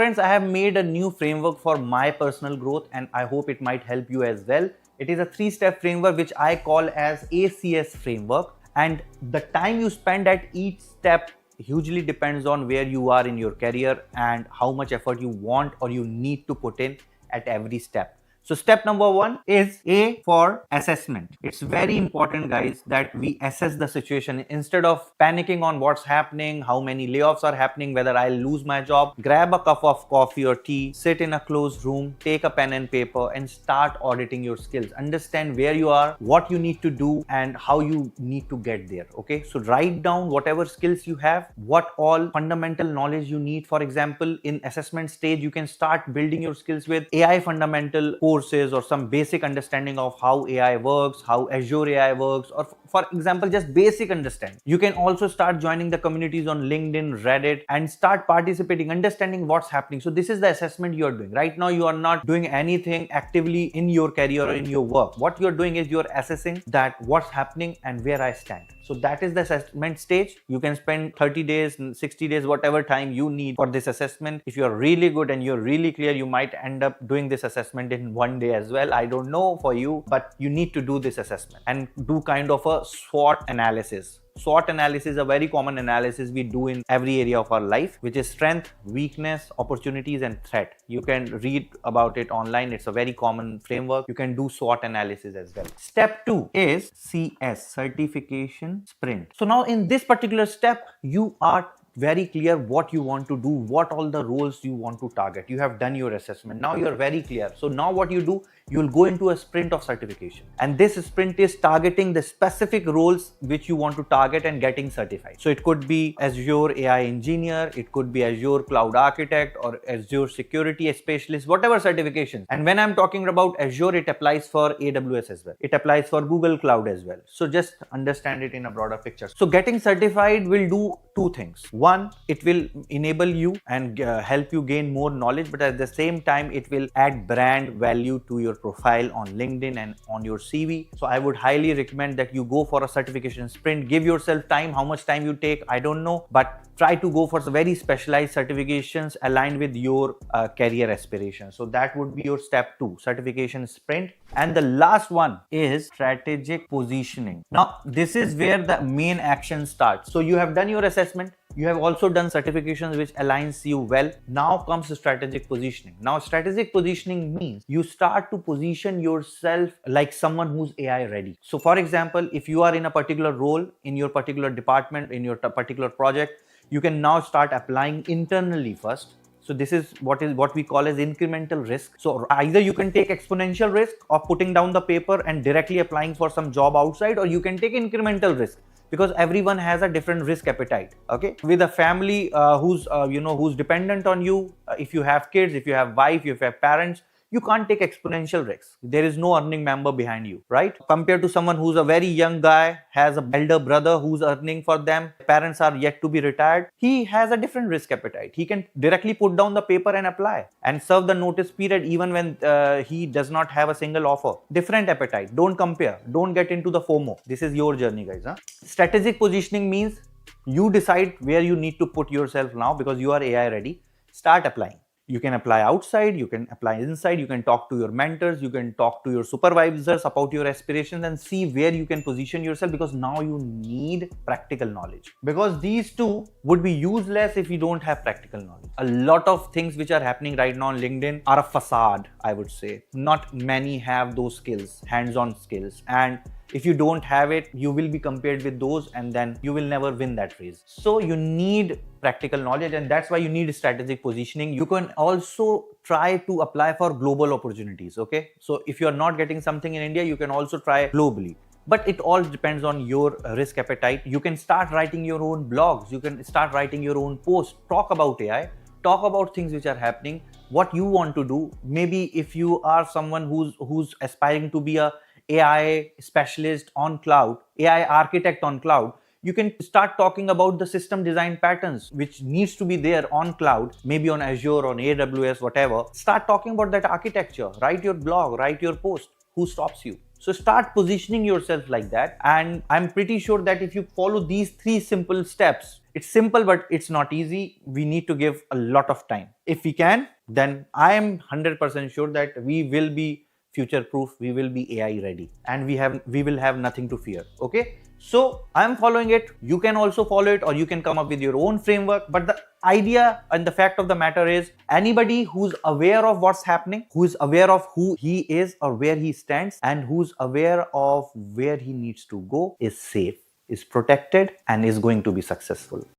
Friends, I have made a new framework for my personal growth and I hope it might help you as well. It is a 3-step framework which I call as ACS Framework, and the time you spend at each step hugely depends on where you are in your career and how much effort you want or you need to put in at every step. So step number 1 is A for assessment. It's very important, guys, that we assess the situation instead of panicking on what's happening, how many layoffs are happening, whether I'll lose my job. Grab a cup of coffee or tea, sit in a closed room, take a pen and paper and start auditing your skills. Understand where you are, what you need to do and how you need to get there. Okay, so write down whatever skills you have, what all fundamental knowledge you need. For example, in assessment stage, you can start building your skills with AI fundamental courses or some basic understanding of how AI works, how Azure AI works, or for example, just basic understanding. You can also start joining the communities on LinkedIn, Reddit, and start participating, understanding what's happening. So this is the assessment you are doing. Right now, you are not doing anything actively in your career or in your work. What you're doing is you're assessing that what's happening and where I stand. So that is the assessment stage. You can spend 30 days, 60 days, whatever time you need for this assessment. If you're really good and you're really clear, you might end up doing this assessment in one day as well. I don't know for you, but you need to do this assessment and do kind of a SWOT analysis. SWOT analysis is a very common analysis we do in every area of our life, which is strength, weakness, opportunities, and threat. You can read about it online. It's a very common framework. You can do SWOT analysis as well. Step 2 is CS, certification sprint. So now in this particular step, you are very clear what you want to do, what all the roles you want to target. You have done your assessment. Now you're very clear. So now what you do, you'll go into a sprint of certification. And this sprint is targeting the specific roles which you want to target and getting certified. So it could be Azure AI engineer, it could be Azure cloud architect or Azure security specialist, whatever certification. And when I'm talking about Azure, it applies for AWS as well. It applies for Google Cloud as well. So just understand it in a broader picture. So getting certified will do two things. One, it will enable you and help you gain more knowledge, but at the same time, it will add brand value to your profile on LinkedIn and on your CV. So I would highly recommend that you go for a certification sprint. Give yourself time. How much time you take, I don't know, but try to go for very specialized certifications aligned with your career aspirations. So that would be your step 2, certification sprint. And the last one is strategic positioning. Now, this is where the main action starts. So you have done your assessment. You have also done certifications which aligns you well. Now comes strategic positioning. Now strategic positioning means you start to position yourself like someone who's AI ready. So for example, if you are in a particular role in your particular department, in your particular project, you can now start applying internally first. So this is what we call as incremental risk. So either you can take exponential risk of putting down the paper and directly applying for some job outside, or you can take incremental risk, because everyone has a different risk appetite. Okay, with a family who's dependent on you, if you have kids, if you have wife, if you have parents, you can't take exponential risks. There is no earning member behind you, right? Compared to someone who's a very young guy, has an elder brother who's earning for them, parents are yet to be retired, he has a different risk appetite. He can directly put down the paper and apply and serve the notice period even when he does not have a single offer. Different appetite. Don't compare. Don't get into the FOMO. This is your journey, guys. Strategic positioning means you decide where you need to put yourself now because you are AI ready. Start applying. You can apply outside, you can apply inside, you can talk to your mentors, you can talk to your supervisors about your aspirations and see where you can position yourself, because now you need practical knowledge. Because these two would be useless if you don't have practical knowledge. A lot of things which are happening right now on LinkedIn are a facade, I would say. Not many have those skills, hands-on skills. And if you don't have it, you will be compared with those and then you will never win that race. So you need practical knowledge, and that's why you need strategic positioning. You can also try to apply for global opportunities. Okay, so if you're not getting something in India, you can also try globally. But it all depends on your risk appetite. You can start writing your own blogs. You can start writing your own posts. Talk about AI. Talk about things which are happening, what you want to do. Maybe if you are someone who's aspiring to be a AI specialist on cloud, AI architect on cloud, you can start talking about the system design patterns which needs to be there on cloud, maybe on Azure, on AWS, whatever. Start talking about that architecture. Write your blog, write your post. Who stops you? So start positioning yourself like that. And I'm pretty sure that if you follow these 3 simple steps, It's simple, but it's not easy. We need to give a lot of time. If we can, then I am 100% sure that we will be future proof, we will be AI ready, and we will have nothing to fear. Okay, so I'm following it. You can also follow it, or you can come up with your own framework. But the idea and the fact of the matter is, anybody who's aware of what's happening, who's aware of who he is or where he stands, and who's aware of where he needs to go, is safe, is protected, and is going to be successful.